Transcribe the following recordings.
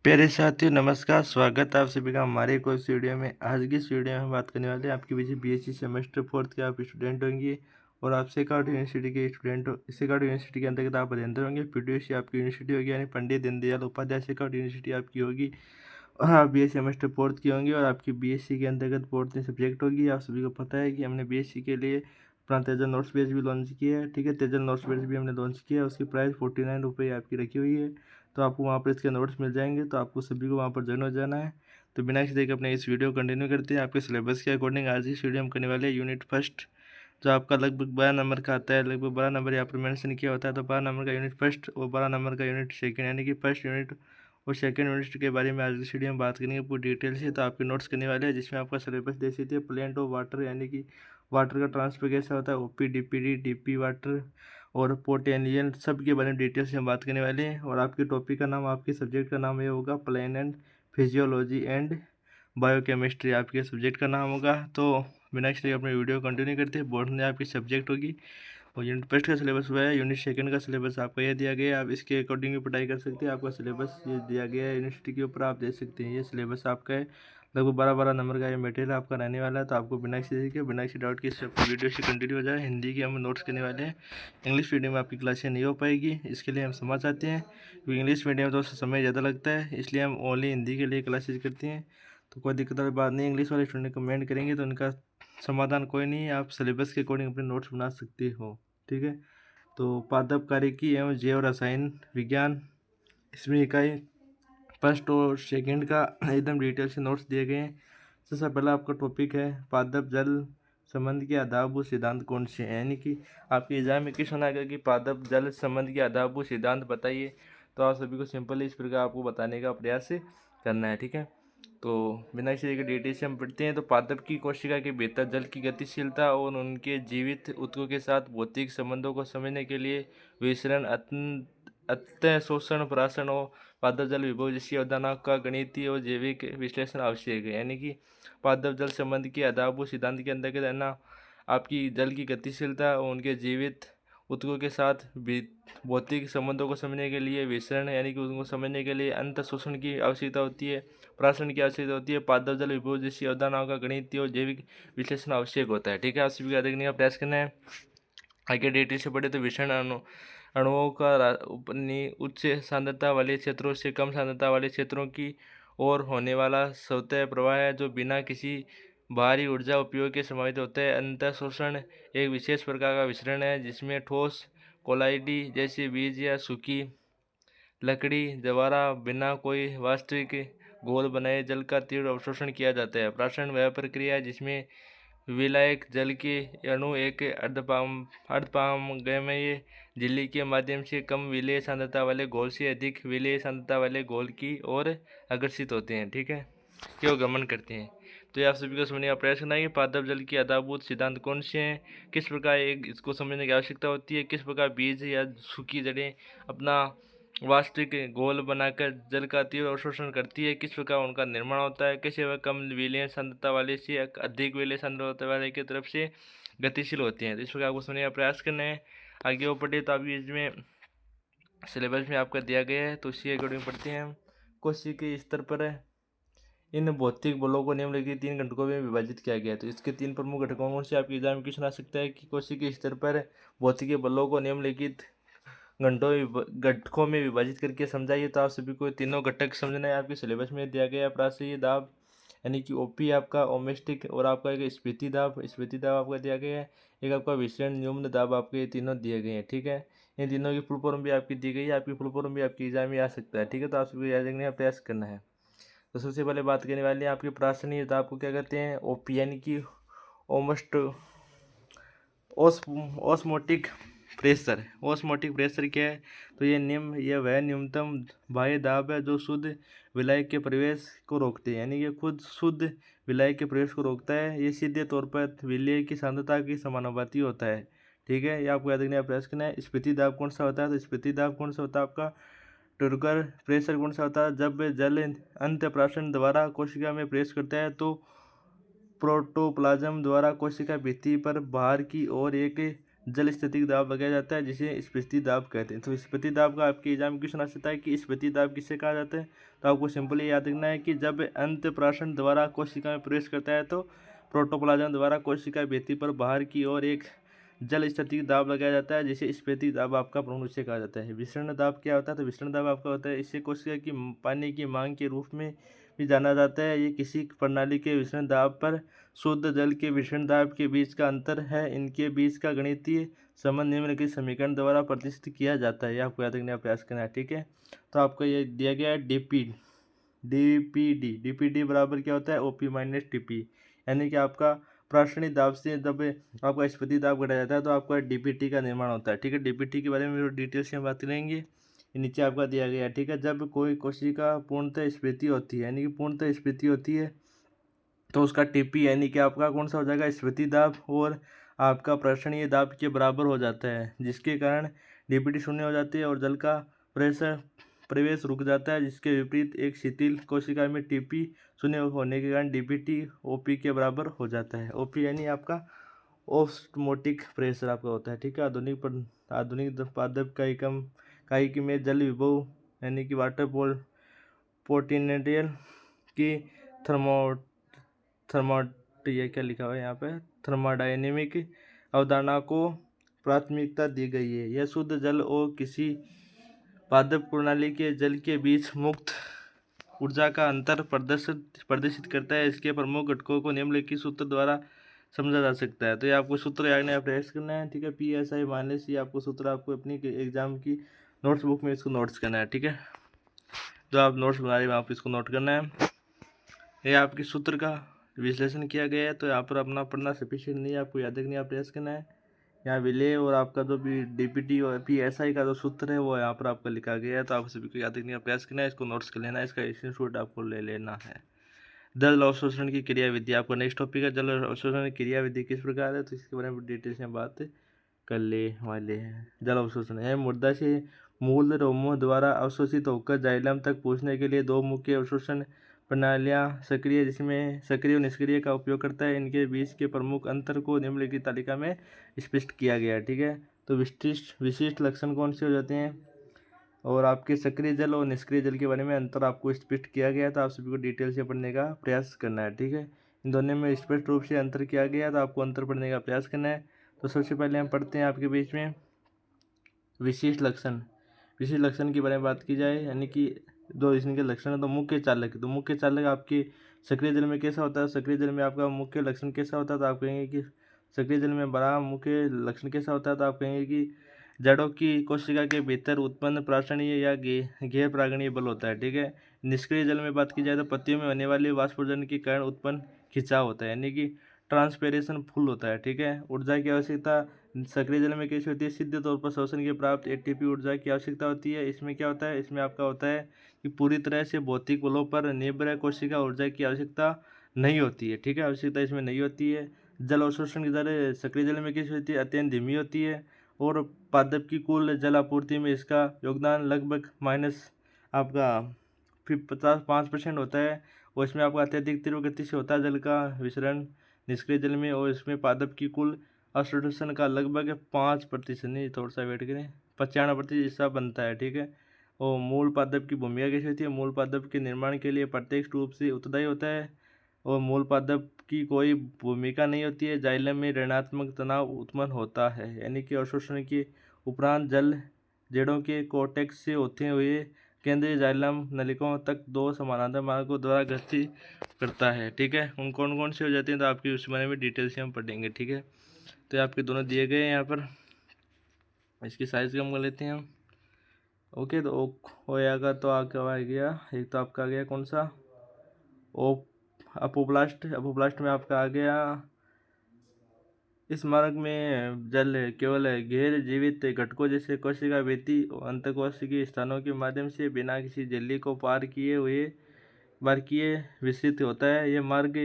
प्यारे साथियों नमस्कार, स्वागत है आप सभी का हमारे एक और इस वीडियो में। आज की इस वीडियो में हम बात करने वाले हैं आपके बीच बीएससी सेमेस्टर 4 के आप स्टूडेंट होंगे और आप सेकार्ड यूनिवर्सिटी के स्टूडेंट हो। सेकार्ड यूनिवर्सिटी के अंतर्गत आप अध्ययन होंगे। पीडीयूसी आपकी यूनिवर्सिटी होगी, यानी पंडित दीनदयाल उपाध्याय सेकार्ड यूनिवर्सिटी आपकी होगी और आप बीएससी सेमेस्टर 4 की होंगी और आपकी बीएससी के अंतर्गत 4 सब्जेक्ट होगी। आप सभी को पता है कि हमने बीएससी के लिए अपना तेजल नोट्स पेज भी लॉन्च किया है। ठीक है, तेजल नोट्स पेज भी हमने लॉन्च किया है। उसकी प्राइस 49 रुपये आपकी रखी हुई है, तो आपको वहाँ पर इसके नोट्स मिल जाएंगे। तो आपको सभी को वहाँ पर ज्वाइन हो जाना है। तो बिना किसी देख अपने इस वीडियो को कंटिन्यू करते हैं। आपके सिलेबस के अकॉर्डिंग आज इस वीडियो हम करने वाले हैं यूनिट फर्स्ट, जो आपका लगभग 12 नंबर का आता है। लगभग 12 नंबर यहाँ पर मेंशन किया होता है। तो 12 नंबर का यूनिट फर्स्ट और 12 नंबर का यूनिट सेकंड, यानी कि फर्स्ट यूनिट और सेकंड यूनिट के बारे में आज इस वीडियो में बात करेंगे पूरी डिटेल से। तो आपके नोट्स करने वाले हैं, जिसमें आपका सिलेबस देख सकते हैं। प्लेंट ऑफ वाटर, यानी कि वाटर का ट्रांसफर कैसा होता है, ओपी डीपीडी डीपी वाटर और पोटेनियल, सब के बारे में डिटेल से हम बात करने वाले हैं। और आपके टॉपिक का नाम, आपके सब्जेक्ट का नाम ये होगा plain and physiology and biochemistry, आपके सब्जेक्ट का नाम होगा। तो बिना किसी अपने वीडियो कंटिन्यू करते हैं। बोर्ड में आपकी सब्जेक्ट होगी और यूनिट फर्स्ट का सिलेबस हुआ है। यूनिट सेकंड का सिलेबस आपका यह दिया गया है, आप इसके अकॉर्डिंग भी पढ़ाई कर सकते हैं। आपका सिलेबस ये दिया गया है यूनिवर्सिटी के ऊपर, आप देख सकते हैं। ये सिलेबस आपका है, लगभग 12 नंबर का ये मटेरियल आपका रहने वाला है। तो आपको बिना किसी डाउट के वीडियो से कंटिन्यू हो जाए। हिंदी की हम नोट्स करने वाले हैं। इंग्लिश मीडियम में आपकी क्लासें नहीं हो पाएगी, इसके लिए हम समझ चाहते हैं, क्योंकि इंग्लिश मीडियम में तो समय ज़्यादा लगता है, इसलिए हम ओनली हिंदी के लिए क्लासेज करते हैं। तो कोई दिक्कत वाली बात नहीं। इंग्लिश वाले स्टूडेंट कमेंट करेंगे तो उनका समाधान कोई नहीं है, आप सिलेबस के अकॉर्डिंग अपने नोट्स बना सकते हो। ठीक है, तो पादप कार्यकी एवं जैव रसायन विज्ञान, इसमें इकाई फर्स्ट और सेकंड का एकदम डिटेल से नोट्स दिए गए हैं। सबसे पहला आपका टॉपिक है पादप जल संबंध के आधारभूत सिद्धांत कौन से हैं, यानी कि आपके एग्जाम में क्वेश्चन आएगा कि पादप जल संबंध के आधारभूत सिद्धांत बताइए। तो आप सभी को सिंपल इस प्रकार आपको बताने का प्रयास करना है। ठीक है, तो बिना किसी के डिटेल से हम पढ़ते हैं। तो पादप की कोशिका के भीतर जल की गतिशीलता और उनके जीवित ऊतकों के साथ भौतिक संबंधों को समझने के लिए विसरण, अत्यय शोषण, प्राशन और पादप जल विभव जैसी अवधारणाओं का गणितीय और जैविक विश्लेषण आवश्यक है। यानी कि पादप जल संबंध के आधारभूत सिद्धांत के अंतर्गत है ना, आपकी जल की गतिशीलता और उनके जीवित ऊतकों के साथ भौतिक संबंधों को समझने के लिए विसरण, यानी कि उनको समझने के लिए अंत शोषण की आवश्यकता होती है, प्राशन की आवश्यकता होती है, पादप जल विभव जैसी अवधारणाओं का गणितीय और जैविक विश्लेषण आवश्यक होता है। ठीक है, आप सभी का देखने का प्रयास करना है। आगे डिटेल से पढ़े तो विषण अणुओं का अपनी उच्च सांद्रता वाले क्षेत्रों से कम सांद्रता वाले क्षेत्रों की ओर होने वाला स्वतः प्रवाह है, जो बिना किसी बाहरी ऊर्जा उपयोग के समाहित होता है। अंतः शोषण एक विशेष प्रकार का विसरण है, जिसमें ठोस कोलाइडी जैसे बीज या सूखी लकड़ी द्वारा बिना कोई वास्तविक घोल बनाए जल का तीव्र अवशोषण किया जाता है। प्राशन वह प्रक्रिया है जिसमें विलायक जल के अणु एक अर्धपारगम्य झिल्ली के माध्यम से कम विलेय सांद्रता वाले घोल से अधिक विलेय सांद्रता वाले घोल की ओर आकर्षित होते हैं। ठीक है, क्यों गमन करते हैं। तो ये आप सभी को समझने का प्रयास करना है कि पादप जल के आधारभूत सिद्धांत कौन से हैं, किस प्रकार एक इसको समझने की आवश्यकता होती है, किस प्रकार बीज या सूखी जड़ें अपना वास्तविक घोल बनाकर जल का तीव्र अवशोषण करती है, किस प्रकार उनका निर्माण होता है, कैसे वह कम विलयन सांद्रता वाले से अधिक विलयन सांद्रता वाले की तरफ से गतिशील होती हैं। तो इस प्रकार आपको समझने का प्रयास करना है। आगे वो पढ़े तो अभी इसमें सिलेबस में आपका दिया गया है, तो उसी अकॉर्डिंग पढ़ते हैं हम। कोशिका के स्तर पर इन भौतिक बलों को निम्नलिखित 3 घटकों में विभाजित किया गया है। तो इसके 3 प्रमुख घटकों कौन से आपके एग्जाम में क्वेश्चन आ सकता है कि कोशिका के स्तर पर भौतिक बलों को निम्नलिखित घटकों में विभाजित करके समझाइए। तो आप सभी को तीनों घटक समझना है। आपके सिलेबस में दिया गया है प्रासयी दाब, यानी कि ओपी आपका ओमेस्टिक, और आपका एक स्फीति दाब आपका दिया गया है, एक आपका विसरण न्यूम्न दाब, आपके तीनों दिए गए हैं। ठीक है, इन तीनों की फुल फॉर्म भी आपकी दी गई है। आपकी फुल फॉर्म भी आपकी एग्जाम में आ सकता है। ठीक है, तो आप सभी याद रखने का प्रयास करना है। तो सबसे पहले बात करने वाले हैं आपके प्रासनीय दाब को क्या कहते हैं, ओपी, यानी कि ओमस्ट ऑस्मोटिक प्रेशर। ऑस्मोटिक प्रेशर क्या है, तो यह वह न्यूनतम बाह्य दाब है जो शुद्ध विलायक के प्रवेश को रोकते हैं, यानी कि खुद शुद्ध विलायक के प्रवेश को रोकता है। ये सीधे तौर पर विलेय की सांद्रता के समानुपाती होता है। ठीक है, ये आपको याद रखने का प्रयास करना है। स्फीति दाब कौन सा होता है, तो स्फीति दाब कौन सा होता है आपका, टर्गर प्रेशर कौन सा होता है, जब जल अंतःप्राशन द्वारा कोशिका में प्रवेश करता है तो प्रोटोप्लाज्म द्वारा कोशिका भित्ति पर बाहर की ओर एक जल स्थितिक दाब लगाया जाता है जिसे स्फीति दाब कहते हैं। तो स्फीति दाब का आपके एग्जाम में क्वेश्चन आ सकता है कि स्फीति दाब किसे कहा जाता है। तो आपको सिंपली याद रखना है कि जब अंतःप्राशन द्वारा कोशिका में प्रवेश करता है तो प्रोटोप्लाज्म द्वारा कोशिका भित्ति पर बाहर की ओर एक जल स्थितिक दाब लगाया जाता है जिसे स्फीति दाब आपका प्रमुख रूप से कहा जाता है। विसरण दाब क्या होता है? तो विसरण दाब आपका होता है इससे कोशिका की पानी की मांग के रूप में भी जाना जाता है। ये किसी प्रणाली के विसरण दाब पर शुद्ध जल के विसरण दाब के बीच का अंतर है। इनके बीच का गणितीय संबंध निम्नलिखित समीकरण द्वारा प्रतिष्ठित किया जाता है। ये आपको याद रखने का प्रयास करना है, ठीक है। तो आपको ये दिया गया है डीपीडी बराबर क्या होता है? ओपी माइनस टीपी, यानी कि आपका प्राशनिक दाब से जब आपका स्फीति दाब घटाया जाता है तो आपका डीपीटी का निर्माण होता है, ठीक है। डीपीटी के बारे में डिटेल से हम बात करेंगे। नीचे आपका दिया गया है, ठीक है। जब कोई कोशिका पूर्णतः स्फीति होती है, यानी कि पूर्णतः स्फीति होती है, तो उसका टीपी यानी कि आपका कौन सा हो जाएगा? स्फीति दाब और आपका प्राशनीय दाब के बराबर हो जाता है, जिसके कारण डीपीटी शून्य हो जाती है और जल का प्रवेश रुक जाता है। जिसके विपरीत एक शिथिल कोशिका में टीपी शून्य होने के कारण डीपीटी ओपी के बराबर हो जाता है। ओपी यानी आपका ऑस्मोटिक प्रेशर आपका होता है, ठीक है। आधुनिक पादप का इकाई में जल विभव यानी कि वाटर पोटेंशियल की ये क्या लिखा हुआ है यहाँ पे? थर्मोडायनेमिक अवधारणा को प्राथमिकता दी गई है। यह शुद्ध जल और किसी पादप प्रणाली के जल के बीच मुक्त ऊर्जा का अंतर प्रदर्शित करता है। इसके प्रमुख घटकों को निम्नलिखित सूत्र द्वारा समझा जा सकता है। तो ये आपको सूत्र याद करना प्रयास करना है, ठीक है। PSI माइनस ये आपको सूत्र आपको अपनी एग्जाम की नोट्स बुक में इसको नोट्स करना है, ठीक है। जो आप नोट्स बना रहे हैं आप इसको नोट करना है। ये आपके सूत्र का विश्लेषण किया गया है, तो यहाँ पर अपना पढ़ना सफिशिएंट नहीं है, आपको याद रखने का प्रयास करना है। यहाँ विलय और आपका जो भी डीपीटी और PSI का जो सूत्र है वो यहाँ पर आपका लिखा गया है, तो आप सभी को याद रखने का प्रयास करना है। इसको नोट्स कर लेना है, इसका स्क्रीनशॉट आपको ले लेना है। जल अवशोषण की क्रियाविधि आपका नेक्स्ट टॉपिक है। जल अवशोषण की क्रियाविधि किस प्रकार है, तो इसके बारे में डिटेल से बात कर ले वाले हैं। जल अवशोषण है मृदा से मूल रोमों द्वारा अवशोषित होकर जाइलम तक पहुँचने के लिए दो मुख्य अवशोषण प्रणालियाँ सक्रिय जिसमें सक्रिय और निष्क्रिय का उपयोग करता है। इनके बीच के प्रमुख अंतर को निम्नलिखित तालिका में स्पष्ट किया गया है, ठीक है। तो विशिष्ट लक्षण कौन से हो जाते हैं और आपके सक्रिय जल और निष्क्रिय जल के बारे में अंतर आपको स्पष्ट किया गया, तो आप सभी को डिटेल से पढ़ने का प्रयास करना है, ठीक है। इन दोनों में स्पष्ट रूप से अंतर किया गया, तो आपको अंतर पढ़ने का प्रयास करना है। तो सबसे पहले हम पढ़ते हैं आपके बीच में विशिष्ट लक्षण के बारे में बात की जाए, यानी कि दो इनके लक्षण है। तो मुख्य चालक आपके सक्रिय जल में कैसा होता है? सक्रिय जल में आपका मुख्य लक्षण कैसा होता है? तो आप कहेंगे कि सक्रिय जल में बड़ा मुख्य लक्षण कैसा होता है? तो आप कहेंगे कि जड़ों की कोशिका के भीतर उत्पन्न प्राशनीय या गैर परागणीय बल होता है, ठीक है। निष्क्रिय जल में बात की जाए तो पत्तियों में होने वाले वाष्पोजन के कारण उत्पन्न खिंचाव होता है, यानी कि ट्रांसपेरेशन फुल होता है, ठीक है। ऊर्जा की आवश्यकता सक्रिय जल में कैसी होती है? सिद्ध तौर पर श्वसन के प्राप्त ATP ऊर्जा की आवश्यकता होती है। इसमें क्या होता है? इसमें आपका होता है कि पूरी तरह से भौतिक बलों पर निर्भर कोशिका ऊर्जा की आवश्यकता नहीं होती है, ठीक है। आवश्यकता इसमें नहीं होती है। जल अवशोषण की दर सक्रिय जल में कैसी होती है? अत्यंत धीमी होती है और पादप की कुल जल आपूर्ति में इसका योगदान लगभग माइनस आपका 55% होता है। और इसमें आपका अत्यधिक तीव्र गति से होता है जल का विसरण निष्क्रिय जल में, और इसमें पादप की कुल अवशोषण का लगभग 5% नहीं, थोड़ा सा वेट करें, 95% हिस्सा बनता है, ठीक है। और मूल पादप की भूमिका कैसी होती है? मूल पादप के निर्माण के लिए प्रत्यक्ष रूप से उत्तरदायी होता है और मूल पादप की कोई भूमिका नहीं होती है। जाइलम में ऋणात्मक तनाव उत्पन्न होता है, यानी कि अवशोषण के उपरांत जल जड़ों के कोर्टेक्स से होते हुए केंद्रीय जाइलम नलिकाओं तक दो समानांतर मार्गों द्वारा गति करता है, ठीक है। उन कौन कौन से हो जाते हैं तो आपकी उस बारे में डिटेल से हम पढ़ेंगे, ठीक है। तो ये आपके दोनों दिए गए हैं यहाँ पर, इसकी साइज कम कर लेते हैं हम। ओके, तो होएगा तो आ गया एक, तो आपका आ गया कौन सा? अपोब्लास्ट में आपका आ गया। इस मार्ग में जल केवल गैर जीवित घटकों जैसे कोशिका भित्ति और अंतःकोशिकीय स्थानों के माध्यम से बिना किसी झिल्ली को पार किए विस्तृत होता है। यह मार्ग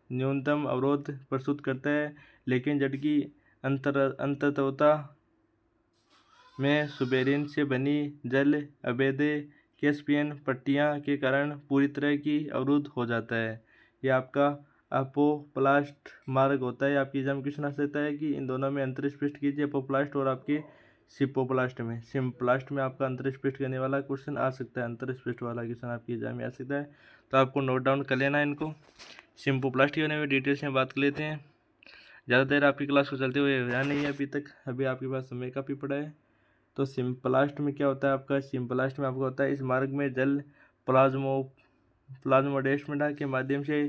न्यूनतम अवरोध प्रस्तुत करता है, लेकिन जड़ की अंतत्वता में सुबेरिन से बनी जल अभेद कैस्पियन पट्टियाँ के कारण पूरी तरह की अवरुद्ध हो जाता है। यह आपका अपोप्लास्ट मार्ग होता है। आपकी एग्जाम क्वेश्चन आ सकता है कि इन दोनों में अंतर स्पष्ट कीजिए, अपोप्लास्ट और आपके सिम्प्लास्ट में। सिम्प्लास्ट में आपका अंतर स्पष्ट करने वाला क्वेश्चन आ सकता है, अंतर स्पष्ट वाला क्वेश्चन आपकी एग्जाम में आ सकता है, तो आपको नोट डाउन कर लेना है इनको। सिम्प्लास्ट के बारे में डिटेल्स में बात कर लेते हैं। ज़्यादा देर आपकी क्लास को चलते हुए या नहीं है अभी तक, अभी आपके पास समय काफ़ी पड़ा है। तो सिम्प्लास्ट में क्या होता है आपका, सिम्प्लास्ट में आपका होता है इस मार्ग में जल प्लाज्मोडेस्माटा के माध्यम से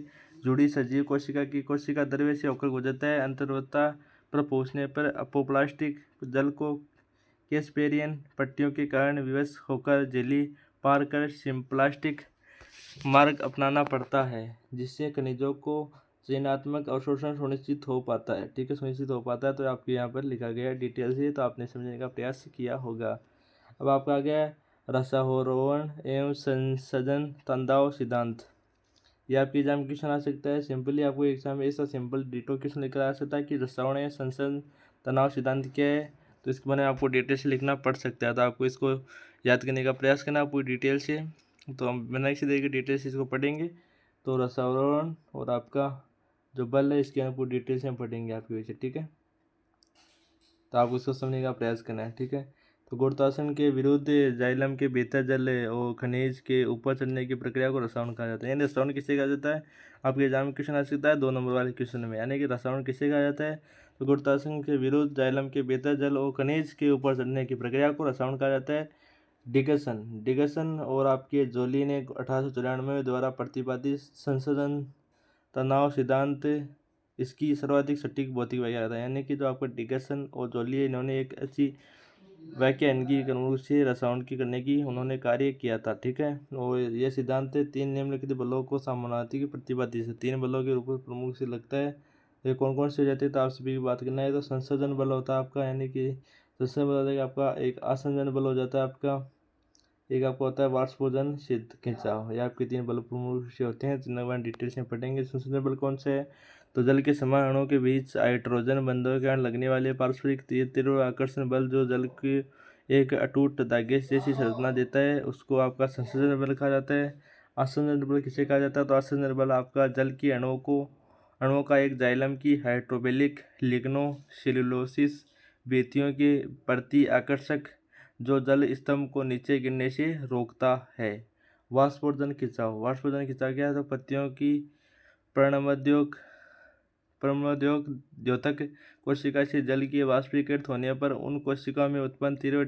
जुड़ी सजीव कोशिका की कोशिका द्रव्य से होकर गुजरता है। अंतर्वता पर पहुंचने पर अपोप्लास्टिक जल को कैस्पेरियन पट्टियों के कारण विवश होकर झिल्ली पार कर सिम्प्लास्टिक मार्ग अपनाना पड़ता है, जिससे खनिजों को चयनात्मक अवशोषण सुनिश्चित हो पाता है। ठीक है, सुनिश्चित हो पाता है, तो आपके यहाँ पर लिखा गया है डिटेल से, तो आपने समझने का प्रयास किया होगा। अब आपका आ गया रसारोहण एवं संसर्जन तनाव सिद्धांत। यह आपके एग्जाम क्वेश्चन आ सकता है। सिंपली आपको एग्जाम में ऐसा सिंपल डिटो क्वेश्चन लेकर आ सकता है कि रसायन एवं संसर्जन तनाव सिद्धांत क्या है, तो इसके बारे में आपको डिटेल से लिखना पड़ सकता है, तो आपको इसको याद करने का प्रयास करना पूरी डिटेल से। तो हम बिना किसी तरीके डिटेल से इसको पढ़ेंगे। तो रसायन और आपका जो बल है इसके अंदर पूरी डिटेल से हम पढ़ेंगे आपकी वजह से। ठीक है, तो आप उसको समझने का प्रयास करना है। ठीक है, तो गुरुत्वाकर्षण के विरुद्ध जाइलम के भीतर जल और खनिज के ऊपर चढ़ने की प्रक्रिया को रसायन कहा जाता है। यानी रसायन किसे कहा जाता है, आपके एग्जाम में क्वेश्चन आ सकता है 2 नंबर वाले क्वेश्चन में, यानी कि रसायन किसे कहा जाता है, तो गुरुत्वाकर्षण के विरुद्ध जाइलम के भीतर जल और खनिज के ऊपर चढ़ने की प्रक्रिया को रसायन कहा जाता है। डिगसन और आपके जोली ने 1894 द्वारा प्रतिपादित संशोधन तनाव सिद्धांत इसकी सर्वाधिक सटीक भौतिक व्याख्या था। यानी कि जो आपका डिगसन और जोली है, इन्होंने एक अच्छी व्याख्या इनकी रूप से रसायन की करने की उन्होंने कार्य किया था। ठीक है, और यह सिद्धांत 3 निम्नलिखित बलों को समानुपाती की प्रतिपादित है। 3 बलों के रूप में प्रमुख से लगता है। ये कौन कौन से हो जाते हैं, तो आप सभी की बात करना है। तो संसर्जन बल होता है आपका, यानी कि संसर्जन बल होता है आपका एक आसंजन बल हो जाता है आपका, एक आपका होता है वाष्पोजन सिद्ध खिंचाव। ये आपके 3 बल प्रमुख से होते हैं, जिनके बारे में डिटेल से पढ़ेंगे। संसर्जन बल कौन से है, तो जल के समान अणुओं के बीच हाइड्रोजन बंधों के कारण लगने वाले पारस्परिक तीव्र आकर्षण बल जो जल के एक अटूट धागे जैसी संरचना देता है, उसको आपका संसर्जन बल कहा जाता है। आसंजन बल किसे कहा जाता है, तो आसंजन बल आपका जल की अणुओं का एक जाइलम की हाइड्रोफिलिक लिग्नो सेलुलोसिस भित्तियों के प्रति आकर्षक जो जल स्तंभ को नीचे गिरने से रोकता है। वाष्पोर्जन खिंचाव क्या है, तो पत्तियों की द्योतक कोशिका से जल की वाष्पीकृत होने पर उन कोशिकाओं में उत्पन्न तीव्र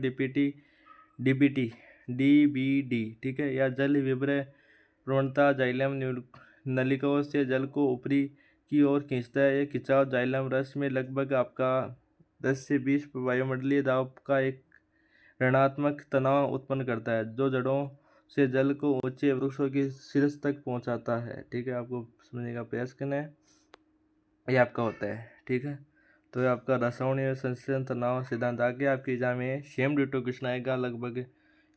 डीबीडी ठीक है, या जल विब्रय प्रवणता जाइलम नलिकाओं से जल को ऊपरी की ओर खींचता है। यह खिंचाव जाइलम रस में लगभग आपका 10 से 20 वायुमंडलीय दाब का एक ऋणात्मक तनाव उत्पन्न करता है, जो जड़ों से जल को ऊंचे वृक्षों की शीर्ष तक पहुंचाता है। ठीक है, आपको समझने का प्रयास करना है, ये आपका होता है। ठीक है, तो ये आपका रसायन संश्लेषण तनाव सिद्धांत आगे आपके एग्जाम में सेम डिटो क्वेश्चन आएगा लगभग,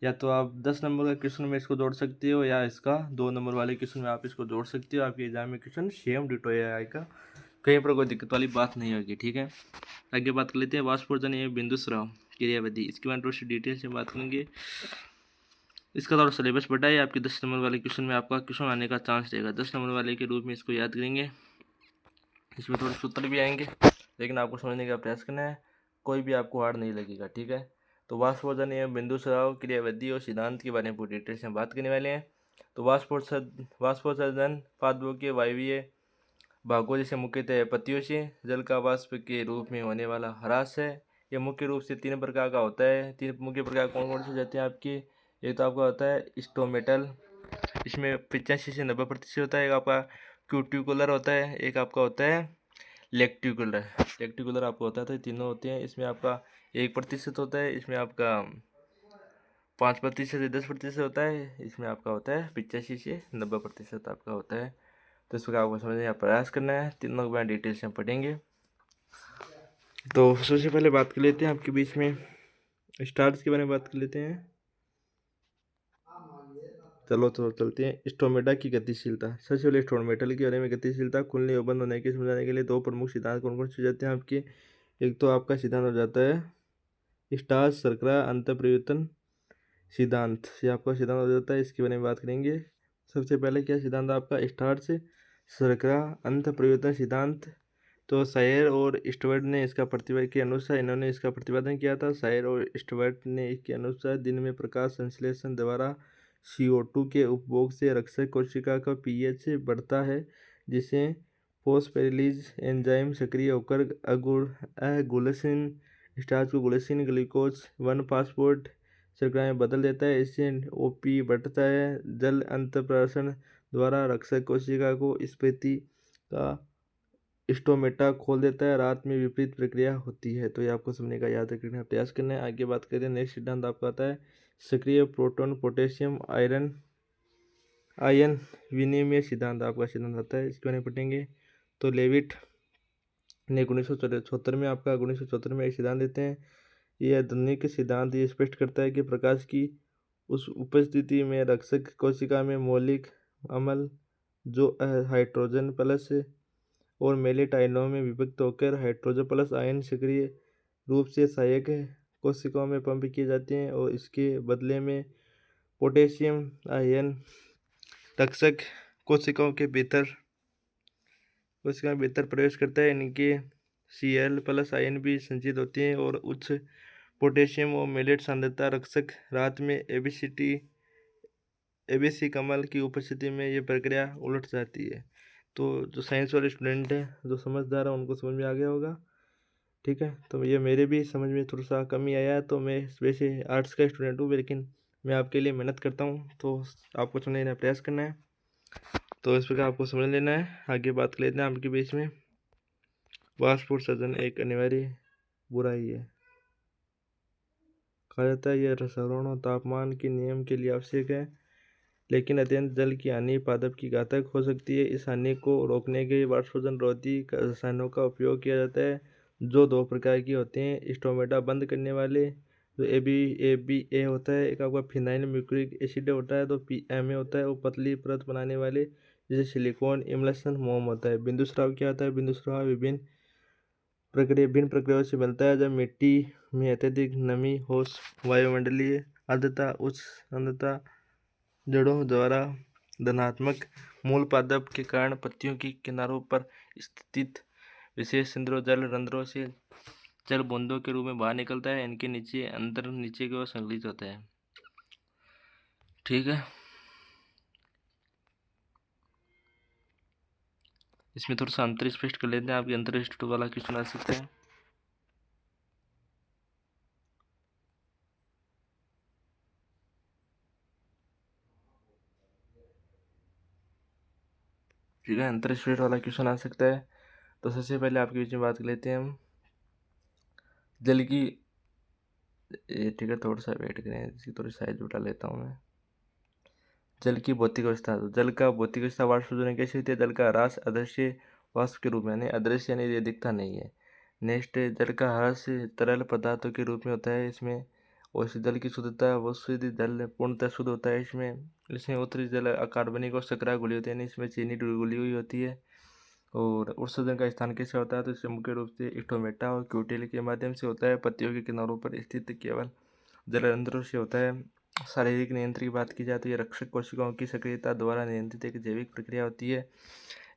या तो आप 10 नंबर का क्वेश्चन में इसको जोड़ सकते हो, या इसका 2 नंबर वाले क्वेश्चन में आप इसको जोड़ सकते हो। आपके एग्जाम में क्वेश्चन सेम डिटो आएगा, कहीं पर कोई दिक्कत वाली बात नहीं होगी। ठीक है, आगे बात कर लेते हैं वाष्पोर्जन एवं बिंदु स्राव क्रियाविधि, इसके बारे में डिटेल से बात करेंगे। इसका थोड़ा सिलेबस बड़ा है, आपके 10 नंबर वाले क्वेश्चन में आपका क्वेश्चन आने का चांस रहेगा। 10 नंबर वाले के रूप में इसको याद करेंगे, इसमें थोड़े सूत्र भी आएंगे, लेकिन आपको समझने का प्रयास करना है, कोई भी आपको हार्ड नहीं लगेगा। ठीक है, तो वाष्पोर्जन एवं बिंदु स्राव क्रियाविधि और सिद्धांत के बारे में पूरी डिटेल से बात करने वाले हैं। तो वाष्पोत्सर्जन पादपों के वायवीय भागों जैसे मुख्यतः पत्तियों से जल का वाष्प के रूप में होने वाला ह्रास है। यह मुख्य रूप से 3 प्रकार का होता है। 3 मुख्य प्रकार कौन कौन से जाते हैं आपके, एक तो आपका होता है स्टोमेटल, इसमें 85 से 90% होता है। एक आपका क्यूटिकुलर होता है, एक आपका होता है लेक्टिकुलर आपका होता है। तो ये तीनों होते हैं। इसमें आपका 1% होता है, इसमें आपका 5% से 10% होता है, इसमें आपका होता है 85 से 90% आपका होता है। तो इस प्रकार आपको समझने का प्रयास करना है, तीनों के बारे में डिटेल से हम पढ़ेंगे। तो सबसे पहले बात कर लेते हैं आपके बीच में स्टार्स के बारे में बात कर लेते हैं। चलो तो चलते हैं स्टोमेटा की गतिशीलता। सबसे पहले स्टोमेटल के बारे में गतिशीलता खुलने और बंद होने के समझाने के लिए 2 प्रमुख सिद्धांत कौन कौन से जाते हैं आपके, एक तो आपका सिद्धांत हो जाता है स्टार्स शर्करा अंतःप्रवर्तन सिद्धांत, ये आपका सिद्धांत हो जाता है, इसके बारे में बात करेंगे। सबसे पहले क्या सिद्धांत आपका स्टार्च शर्करा अंत परिवर्तन सिद्धांत। तो सायर और स्टुअर्ट ने इसका प्रतिपादन के अनुसार इन्होंने इसका प्रतिपादन किया था। सायर और स्टुअर्ट ने इसके अनुसार दिन में प्रकाश संश्लेषण द्वारा CO2 के उपभोग से रक्षक कोशिका का pH बढ़ता है, जिसे फोस्फोरिलेज एंजाइम सक्रिय होकर अगुलसिन स्टार्च को ग्लिसिन ग्लूकोज 1 फास्फोट शर्करा में बदल देता है। इससे OP बढ़ता है। जल अंतःप्राशन द्वारा रक्षक कोशिका को स्फीति का स्टोमेटा खोल देता है। रात में विपरीत प्रक्रिया होती है। तो ये आपको समझने का याद रखने का प्रयास करना है। आगे बात करें, नेक्स्ट सिद्धांत आपका आता है सक्रिय प्रोटॉन पोटेशियम आयन विनिमय सिद्धांत। आपका सिद्धांत आता है, इसके बारे में पढ़ेंगे। तो लेविट ने 1974 में एक सिद्धांत देते हैं। यह आधुनिक सिद्धांत ये स्पष्ट करता है कि प्रकाश की उस उपस्थिति में रक्षक कोशिका में मौलिक अम्ल जो हाइड्रोजन प्लस और मेलेट आयनों में विभक्त होकर हाइड्रोजन प्लस आयन सक्रिय रूप से सहायक कोशिकाओं में पंप किए जाते हैं और इसके बदले में पोटेशियम आयन रक्षक कोशिकाओं के भीतर प्रवेश करता है। इनके Cl+ आयन भी संचित होते हैं और उच्च पोटेशियम और मेलेट सांद्रता रक्षक रात में एबीसी कमल की उपस्थिति में ये प्रक्रिया उलट जाती है। तो जो साइंस वाले स्टूडेंट हैं, जो समझदार है, उनको समझ में आ गया होगा। ठीक है, तो ये मेरे भी समझ में थोड़ा सा कमी आया है। तो मैं वैसे आर्ट्स का स्टूडेंट हूँ, लेकिन मैं आपके लिए मेहनत करता हूँ, तो आपको समझने का प्रयास करना है। तो इस प्रकार आपको समझ लेना है। आगे बात कर लेते हैं आपके बीच में। वाष्प उत्सर्जन एक अनिवार्य बुराई है। कहा जाता है यह रसायन और तापमान के नियम के लिए आवश्यक है, लेकिन अत्यंत जल की हानि पादप की घातक हो सकती है। इस हानि को रोकने के लिए वाष्पोत्सर्जन रोधी रसायनों का उपयोग किया जाता है, जो 2 प्रकार की होते हैं। स्टोमेटा बंद करने वाले, जो ABA होता है, एक आपका फिनाइल म्यूक्रिक एसिड होता है, तो PMA होता है। वो पतली परत बनाने वाले, जैसे सिलिकॉन इमल्शन मोम होता है। बिंदु स्राव क्या होता है? बिंदु स्राव भिन्न प्रक्रियाओं से मिलता है। जब मिट्टी में अत्यधिक नमी हो, वायुमंडलीय आर्द्रता, उच्च आर्द्रता, जड़ों द्वारा धनात्मक मूल पादप के कारण पत्तियों की किनारों पर स्थित विशेष रंध्रों जल रंध्रों से जल बूंदों के रूप में बाहर निकलता है। इनके नीचे अंदर नीचे की ओर संकलित होता है। ठीक है, इसमें थोड़ा सा अंतर स्पष्ट कर लेते हैं। आपके अंतर इंस्टीट्यूट वाला क्वेश्चन आ सकता है। ठीक है, अंतर इंस्टीट्यूट वाला क्वेश्चन आ सकता है। तो सबसे पहले आपके बीच में बात कर लेते हैं हम जल की। ठीक है, थोड़ा सा वेट करें, इसकी थोड़ी साइज उठा लेता हूँ मैं। जल की भौतिक अवस्था। तो जल का भौतिक अवस्था वाष्प होने कैसे होती है? जल का ह्रास अदृश्य वाष्प के रूप में, यानी अदृश्य यानी ये दिखता नहीं है। नेक्स्ट, जल का ह्रास तरल पदार्थों के रूप में होता है इसमें। और इस जल की शुद्धता, वो शुद्ध जल पूर्णतः शुद्ध होता है इसमें उत्तरी जल अकार्बनिक और सक्रिय घुली होती है, यानी इसमें चीनी घुली हुई होती है। और उत्सर्जन का स्थान कैसे होता है? तो इससे मुख्य रूप से स्टोमेटा और क्यूटिल के माध्यम से होता है। पत्तियों के किनारों पर स्थित केवल जलरंध्रों से होता है। शारीरिक नियंत्रण की बात की जाए तो ये रक्षक कोशिकाओं की सक्रियता द्वारा नियंत्रित एक जैविक प्रक्रिया होती है।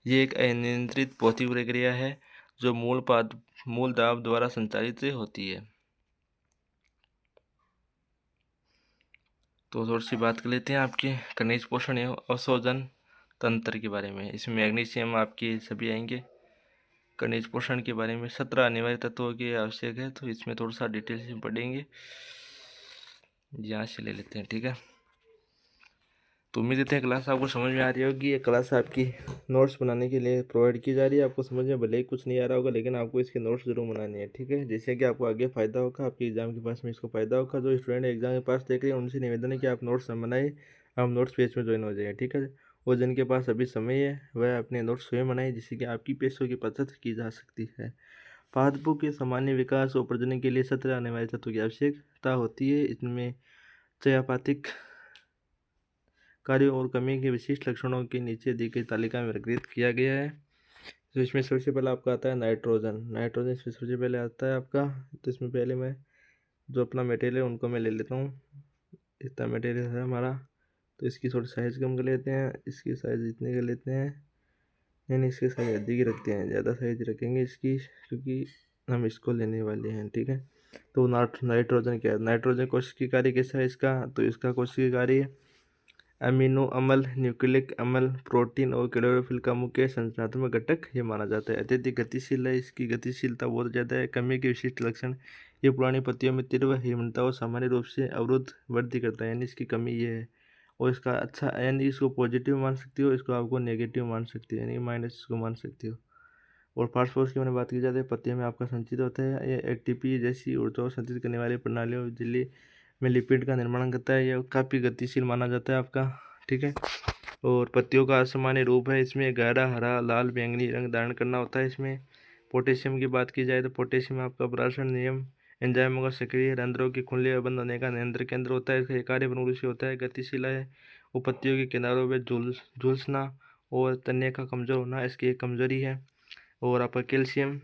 ये एक अनियंत्रित भौतिक प्रक्रिया है जो मूल दाब द्वारा संचालित होती है। तो थोड़ी सी बात कर लेते हैं आपके खनिज पोषण एवं अवशोषण तंत्र के बारे में। इसमें मैग्नीशियम आपके सभी आएंगे। खनिज पोषण के बारे में 17 अनिवार्य तत्वों की आवश्यक है, तो इसमें थोड़ा सा डिटेल से पढ़ेंगे। यहाँ से ले लेते हैं। ठीक है, तो उम्मीद देते हैं क्लास आपको समझ में आ रही होगी। ये क्लास आपकी नोट्स बनाने के लिए प्रोवाइड की जा रही है। आपको समझ में भले ही कुछ नहीं आ रहा होगा, लेकिन आपको इसके नोट्स जरूर बनाने हैं। ठीक है, जिससे कि आपको आगे फ़ायदा होगा, आपके एग्जाम के पास में इसको फ़ायदा होगा। जो स्टूडेंट एग्जाम के पास देख रहे हैं, उनसे निवेदन है कि आप नोट्स बनाए, आप नोट्स पेज में ज्वाइन हो जाए। ठीक है, और जिनके पास अभी समय है वह अपने नोट्स स्वयं बनाए, जिससे कि आपकी पेशों की बचत की जा सकती है। पादपों के सामान्य विकास और प्रजनन के लिए 17 अनिवार्य तत्वों की आवश्यकता होती है। इनमें चयापतिक कार्यों और कमी के विशिष्ट लक्षणों के नीचे दी गई तालिका में वर्गीकृत किया गया है। तो इसमें सबसे पहले आपका आता है नाइट्रोजन इसमें सबसे पहले आता है आपका। तो इसमें पहले मैं जो अपना मटेरियल है उनको मैं ले लेता हूँ। इतना मटेरियल है हमारा, तो इसकी थोड़ी साइज़ कम कर लेते हैं, इसकी साइज़ इतनी कर लेते हैं। यानी इसके साइज अधिक ही रखते हैं, ज़्यादा साइज रखेंगे इसकी, क्योंकि हम इसको लेने वाले हैं। ठीक है, तो नाइट्रोजन क्या है? नाइट्रोजन कोशिकीय कार्य कैसा है इसका? तो इसका कोशिकीय कार्य अमीनो अम्ल, न्यूक्लिक अम्ल, प्रोटीन और क्लोरोफिल का मुख्य संरचनात्मक घटक ये माना जाता है। अत्यधिक गतिशील है, इसकी गतिशीलता बहुत ज़्यादा है। कमी के विशिष्ट लक्षण, ये पुरानी पत्तियों में तीव्र हीनता और सामान्य रूप से अवरुद्ध वृद्धि करता है, यानी इसकी कमी ये है। और इसका अच्छा, यानी इसको पॉजिटिव मान सकती हो, इसको आपको नेगेटिव मान सकती हो, यानी माइनस इसको मान सकती हो। और फास्फोरस की मैंने बात की जाती है, पत्तियों में आपका संचित होता है। ये एटीपी जैसी ऊर्जा संचित करने वाली प्रणालियों झिल्ली में लिपिड का निर्माण करता है। यह काफ़ी गतिशील माना जाता है आपका। ठीक है, और पत्तियों का असामान्य रूप है, इसमें गहरा हरा, लाल, बैंगनी रंग धारण करना होता है इसमें। पोटेशियम की बात की जाए तो पोटेशियम आपका पराशरण नियम, एंजाइमों का सक्रिय, रंध्रों के खुले और बंद होने का नियंत्रण केंद्र होता है। इसका कार्य प्रमुख से होता है, गतिशील है। वो पत्तियों के किनारों में झुलसना और तने का कमजोर होना इसकी एक कमजोरी है। और आपका कैल्शियम,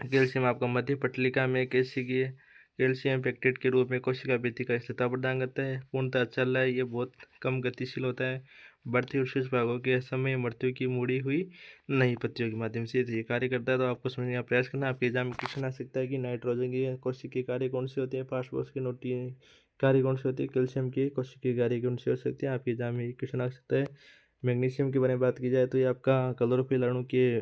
कैल्शियम आपका मध्य पटलिका में कैल्शिकीय कैल्शियम पेक्टेट के रूप में कोशिका भित्ति का स्थिरता प्रदान करता है। पूर्णतः अचल है, ये बहुत कम गतिशील होता है। बढ़ती और शेष भागों के समय मृत्यु की मुड़ी हुई नई पत्तियों के माध्यम से ये कार्य करता है। तो आपको समझने का प्रयास करना। आपके एग्जाम में क्वेश्चन आ सकता है कि नाइट्रोजन की कोशिकीय कार्य कौन सी होती है, फास्फोरस की नोटी कार्य कौन सी होती है, कैल्शियम की कोशिकीय कार्य कौन सी हो सकती है। आपके एग्जाम में क्वेश्चन आ सकता है। मैग्नीशियम के बारे में बात की जाए तो ये आपका क्लोरोफिल अणु के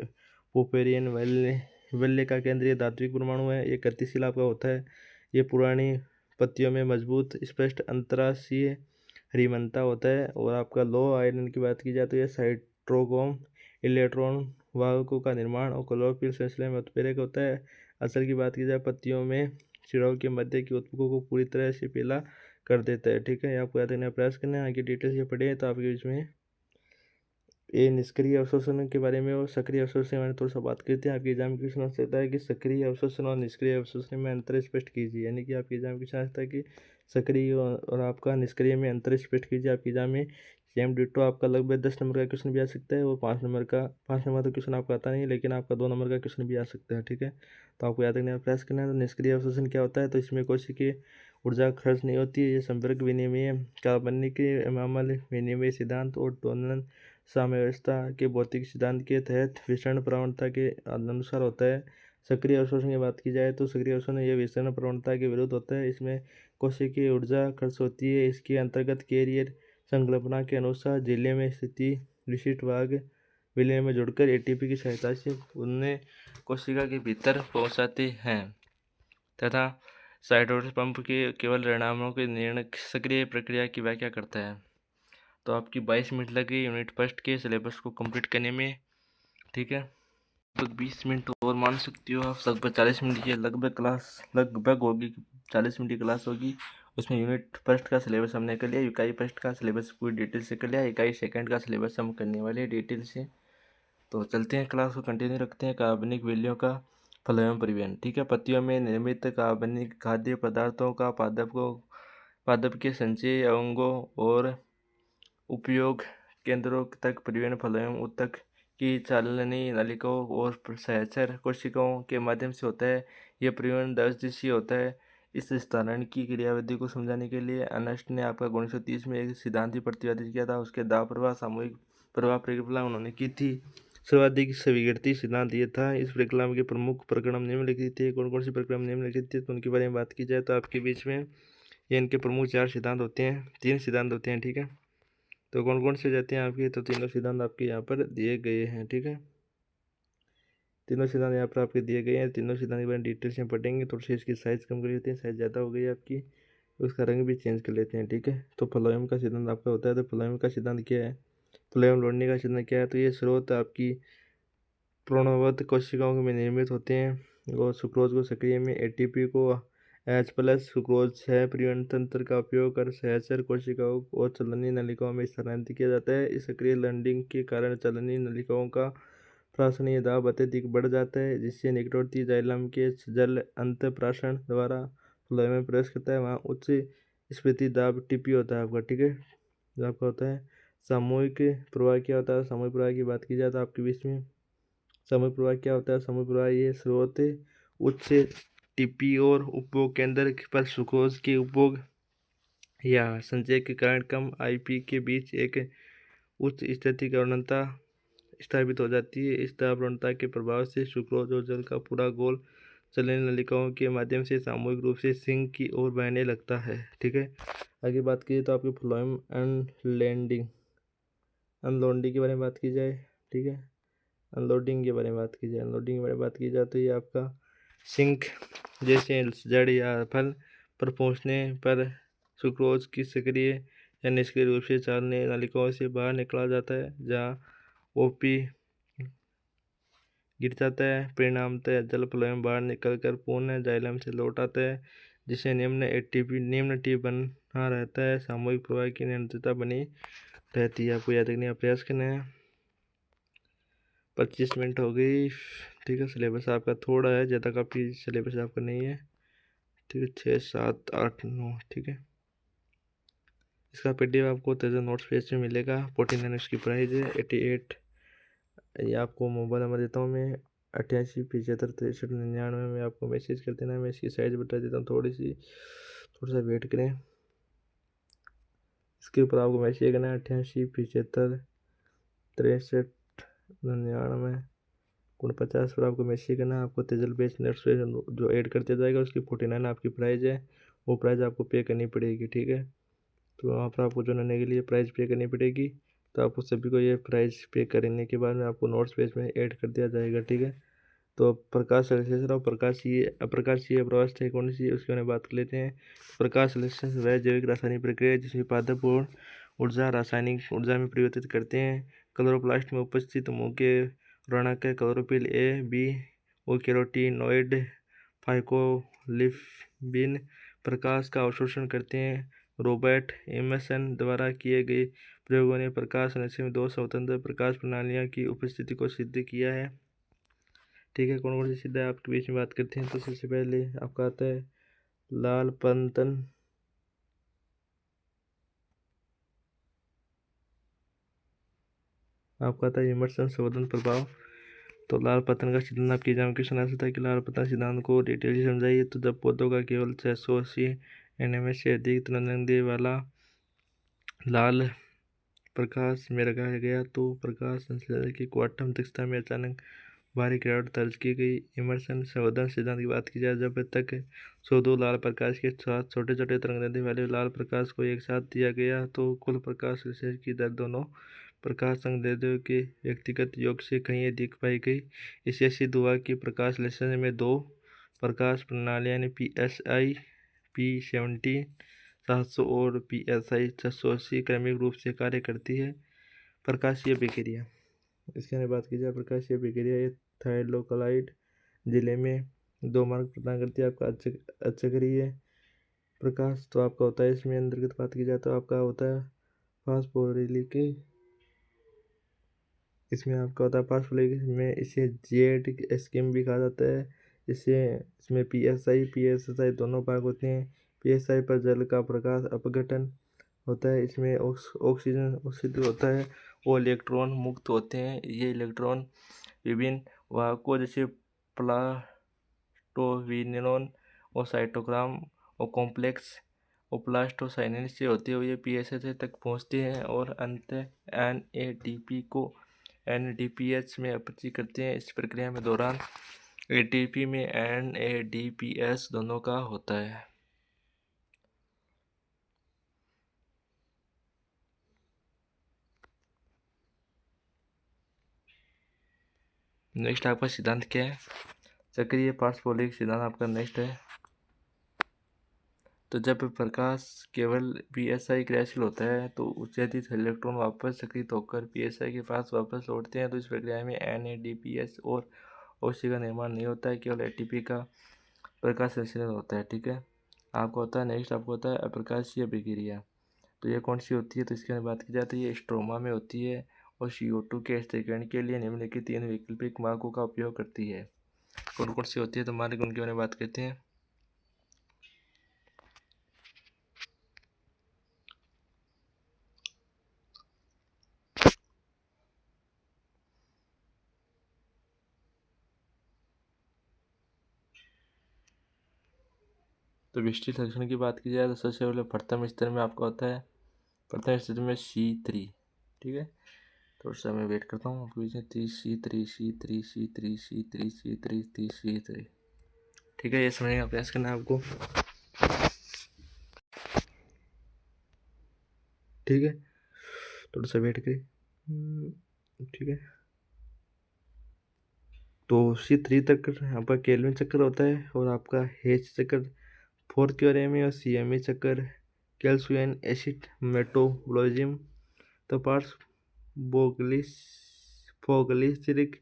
पोपेरियन वैल्य का केंद्रीय धात्विक परमाणु है। ये गतिशील आपका होता है। ये पुरानी पत्तियों में मजबूत स्पष्ट अंतराशीय हरिमनता होता है। और आपका लो आयरन की बात की जाए तो यह साइट्रोक्रोम इलेक्ट्रॉन वाहकों का निर्माण और क्लोरोफिल श्रृंखला में उत्प्रेरक होता है। असर की बात की जाए पत्तियों में छिड़ाव के मध्य की उत्पादों को पूरी तरह से पीला कर देता है। ठीक है, आपको याद रखने का प्रयास करना है। आगे डिटेल्स ये पढ़े तो आपके बीच में ये निष्क्रिय अवशोषण के बारे में और सक्रिय अवशोषण के बारे में थोड़ा सा बात करते हैं। आपके एग्जाम में क्वेश्चन आ सकता है कि सक्रिय अवशोषण और निष्क्रिय अवशोषण में अंतर स्पष्ट कीजिए, यानी कि आपके एग्जाम में क्वेश्चन आ सकता है कि सक्रिय और आपका निष्क्रिय में अंतर स्पष्ट कीजिए। आपके एग्जाम में सेम डिटो आपका लगभग 10 नंबर का क्वेश्चन भी आ सकता है और 5 नंबर का क्वेश्चन आपका आता नहीं, लेकिन आपका 2 नंबर का क्वेश्चन भी आ सकता है। ठीक है, तो आपको याद रखने का प्रयास करना है। तो निष्क्रिय अवशोषण क्या होता है? तो इसमें कोशिकीय ऊर्जा खर्च नहीं होती है। ये संपर्क विनिमय, कार्बनिक अम्ल विनिमय सिद्धांत और दोलन साम्यावस्था के भौतिक सिद्धांत के तहत विसरण प्रवणता के अनुसार होता है। सक्रिय अवशोषण की बात की जाए तो सक्रिय अवशोषण यह विसरण प्रवणता के विरुद्ध होता है। इसमें कोशिकीय ऊर्जा खर्च होती है। इसके अंतर्गत कैरियर संकल्पना के अनुसार झिल्ली में स्थिति विशिष्ट भाग विलय में जुड़कर एटीपी की सहायता से उन्हें कोशिका के भीतर पहुंचाते हैं तथा साइटोसिस पंप के केवल परिणामों के निर्णय सक्रिय प्रक्रिया की व्याख्या करता है। तो आपकी 22 मिनट लगी यूनिट फर्स्ट के सिलेबस को कंप्लीट करने में। ठीक है, लगभग 20 मिनट और मान सकती हो आप, लगभग 40 मिनट की लगभग क्लास लगभग होगी, 40 मिनट की क्लास होगी। उसमें यूनिट फर्स्ट का सिलेबस हमने कर लिया, इकाई फर्स्ट का सिलेबस पूरी डिटेल से कर लिया, इकाई सेकंड का सिलेबस हम करने वाले हैं डिटेल से। तो चलते हैं, क्लास को कंटिन्यू रखते हैं। कार्बनिक वैल्यूं का फल एवं परिवहन। ठीक है, पत्तियों में निर्मित कार्बनिक खाद्य पदार्थों का पादप के संचय अंगों और उपयोग केंद्रों तक परिवहन फल एवं ऊतक की चालनी नलिकाओं और सहचर कोशिकाओं के माध्यम से होता है। यह परिवहन 10 दिवसीय होता है। इस स्थानांतरण की क्रियाविधि को समझाने के लिए अर्नस्ट ने आपका 1930 में एक सिद्धांत प्रतिपादित किया था। उसके दाब प्रवाह सामूहिक प्रवाह परिकल्पना उन्होंने की थी। सर्वाधिक स्वीकृत सिद्धांत ये था। इस परिकल्पना के प्रमुख प्रकरण निम्नलिखित थे। कौन कौन सी प्रकरण निम्नलिखित थे तो उनके बारे में बात की जाए तो आपके बीच में ये इनके प्रमुख 4 सिद्धांत होते हैं, 3 सिद्धांत होते हैं। ठीक है, तो कौन कौन से जाते हैं आपके? तो तीनों सिद्धांत आपके यहाँ पर दिए गए हैं। ठीक है, तीनों सिद्धांत यहाँ पर आपके दिए गए हैं। तीनों सिद्धांत के बारे में डिटेल से पढ़ेंगे। थोड़ी सी इसकी साइज कम कर लेते हैं, साइज ज़्यादा हो गई है आपकी, उसका रंग भी चेंज कर लेते हैं। ठीक है, तो फ्लोएम का सिद्धांत आपका होता है। तो फ्लोएम का सिद्धांत क्या है? फ्लोएम लौटने का सिद्धांत क्या है? तो ये स्रोत आपकी प्रणवत कोशिकाओं में निर्मित होते हैं और सुक्रोज को सक्रिय में एटीपी को H+ सुक्रोज है परिवहन तंत्र का उपयोग कर सहचर कोशिकाओं और चलनी नलिकाओं में स्थानांतरित किया जाता है। इस सक्रिय लैंडिंग के कारण चलनी नलिकाओं का प्राशनीय दाब अत्यधिक बढ़ जाता है, जिससे निकटवर्ती जाइलम के जल अंत प्राशन द्वारा फ्लोएम में प्रवेश करता है। वहाँ उच्च स्फीति दाब टीपी होता है आपका। ठीक है, जो आपका होता है। सामूहिक प्रवाह क्या होता है? सामूहिक प्रवाह की बात की जाए तो आपके बीच में सामूहिक प्रवाह क्या होता है? सामूहिक प्रवाह ये स्रोत उच्च टीपी और उपभोग केंद्र पर सुक्रोज के उपभोग या संचय के कारण कम आईपी के बीच एक उच्च स्थिति अवनता स्थापित हो जाती है। इस दबाव ऋणता के प्रभाव से सुक्रोज और जल का पूरा गोल चलने नलिकाओं के माध्यम से सामूहिक रूप से सिंक की ओर बहने लगता है। ठीक है, आगे बात कीजिए तो आपकी फ्लोएम अनलोडिंग के बारे में बात की जाए। ठीक है, अनलोडिंग के बारे में बात की जाए। अनलोडिंग के बारे में बात की जाए तो ये आपका सिंक जैसे जड़ या फल पर पहुंचने पर सुक्रोज की सक्रिय या निष्क्रिय रूप से चलने नलिकाओं से बाहर निकला जाता है, जहाँ ओपी गिर जाता है। परिणामतः जल फ्लोएम बाहर निकलकर पुनः जाइलम से लौट आता है, जिससे निम्न टी बना रहता है। सामूहिक प्रवाह की निरंतरता बनी रहती है। आपको याद रखने का प्रयास करना है। 25 मिनट हो गई। ठीक है, सिलेबस आपका थोड़ा है, ज़्यादा काफ़ी सिलेबस आपका नहीं है। ठीक है, 6, 7, 8, 9। ठीक है, इसका PDF आपको तेज़ा नोट्स पेज में मिलेगा। 49 इसकी प्राइस है। 88 ये आपको मोबाइल नंबर देता हूँ मैं, 88 75 63 99 में आपको मैसेज कर देना। मैं इसकी साइज़ बता देता हूँ, थोड़ा सा वेट करें। इसके ऊपर आपको मैसेज करना है 88 75 63 99 49 पर आपको मैसेज करना है। आपको तेजल बेच नेट्स पे जो ऐड करते जाएगा उसकी 49 आपकी प्राइस है, वो प्राइस आपको पे करनी पड़ेगी। ठीक है, तो वहाँ पर आपको जुड़ने के लिए प्राइस पे करनी पड़ेगी। तो आपको सभी को ये प्राइस पे करने के बाद में आपको नोट्स पेज में ऐड कर दिया जाएगा। ठीक है, तो प्रकाश संश्लेषण और प्रकाशीय अप्रकाशीय अवस्था कौन सी है उसके बारे में बात कर लेते हैं। प्रकाश संश्लेषण वह जैविक रासायनिक प्रक्रिया है जिसमें पादप और ऊर्जा रासायनिक ऊर्जा में परिवर्तित करते हैं। क्लोरोप्लास्ट में उपस्थित मुख्य ऋणक है क्लोरोफिल ए, बी और कैरोटीनॉइड फाइकोलिपिन प्रकाश का अवशोषण करते हैं। रॉबर्ट एमर्सन द्वारा किए गए प्रयोगों ने प्रकाश संश्लेषण में 2 स्वतंत्र प्रकाश प्रणालियों की उपस्थिति को सिद्ध किया है। ठीक है, कौन कौन सी सिद्ध है आपके बीच में बात करते हैं। तो सबसे पहले आपका आता है लाल पतन, आपका आता है इमर्सन संवर्धन प्रभाव। तो लाल पतन का सिद्धांत आपकी एग्जाम क्वेश्चन आ सकता है कि लाल पतन सिद्धांत को डिटेल से समझाइए। तो जब पौधों का केवल 680 nm से अधिक तरंगदैर्ध्य वाला लाल प्रकाश में रखाया गया तो प्रकाश संश्लेषण की क्वांटम दक्षता में अचानक भारी गिरावट दर्ज की गई। इमर्सन संवर्धन सिद्धांत की बात की जाए, जब तक 102 लाल प्रकाश के साथ छोटे छोटे तरंगदैर्ध्य वाले लाल प्रकाश को एक साथ दिया गया तो कुल प्रकाश संश्लेषण की दर दोनों प्रकाश तरंगदैर्ध्यों के व्यक्तिगत योग से कहीं अधिक पाई गई। इससे सिद्ध हुआ कि प्रकाश संश्लेषण में 2 प्रकाश प्रणालियां यानी PSI P70 700 और PSI 680 क्रमिक रूप से कार्य करती है। प्रकाशीय प्रक्रिया, इसके बारे में बात की जाए। प्रकाशीय प्रक्रिया ये थायलोक्लाइड जिले में 2 मार्ग प्रदान करती है। आपका अचक्रीय प्रकाश तो आपका होता है, इसमें अंतर्गत बात की जाए तो आपका होता है फास्फोरिलिक, इसमें आपका होता है फास्फोरिलिक में इसे जेड स्कीम भी कहा जाता है। इसमें PSI दोनों भाग होते हैं। PSI पर जल का प्रकाश अपघटन होता है, इसमें ऑक्सीजन उत्सर्जित होता है और इलेक्ट्रॉन मुक्त होते हैं। ये इलेक्ट्रॉन विभिन्न वाहकों जैसे प्लास्टोविनिनॉन और साइटोक्रोम और कॉम्प्लेक्स और प्लास्टोसाइनिन से होते हुए PSI तक पहुंचते हैं और अंततः NADP को NADPH में अपचित करते हैं। इस प्रक्रिया में दौरान ATP में NADPH दोनों का होता है। नेक्स्ट आपका सिद्धांत क्या है? चक्रीय फास्फोरिलिक सिद्धांत आपका नेक्स्ट है। तो जब प्रकाश केवल PSI क्रियाशील होता है तो उत्सर्जित इलेक्ट्रॉन वापस सक्रिय होकर PSI के पास वापस लौटते हैं। तो इस प्रक्रिया में NADPH और ऑक्सीजन का निर्माण नहीं होता है, केवल ATP का प्रकाश संश्लेषण होता है। ठीक है, आपको होता है नेक्स्ट आपको होता है अप्रकाशीय प्रक्रिया। तो ये कौन सी होती है? तो इसके बारे में बात की जाती है, ये स्ट्रोमा में होती है और CO2 के स्थिरीकरण के लिए निम्नलिखित 3 वैकल्पिक मार्गों का उपयोग करती है। कौन कौन सी होती है? तो मार्ग उनके बारे में बात करते हैं। तो विस्तृत लक्षण की बात की जाए तो सबसे पहले प्रथम स्तर में आपका होता है, प्रथम स्तर में C3। ठीक है, थोड़ा सा मैं वेट करता हूँ आपके पीछे। 3C, ठीक है, ये समझने का प्रयास करना है आपको। ठीक है, थोड़ा सा वेट करिए। ठीक है, तो C3 तक आपका केल्विन चक्कर होता है और आपका H चक्कर 4 क्योरे में और CME चक्कर कैल्शियम एसिड मेटाबॉलिज्म। तो पार्ट्स बोगलिस फोगलिसरिक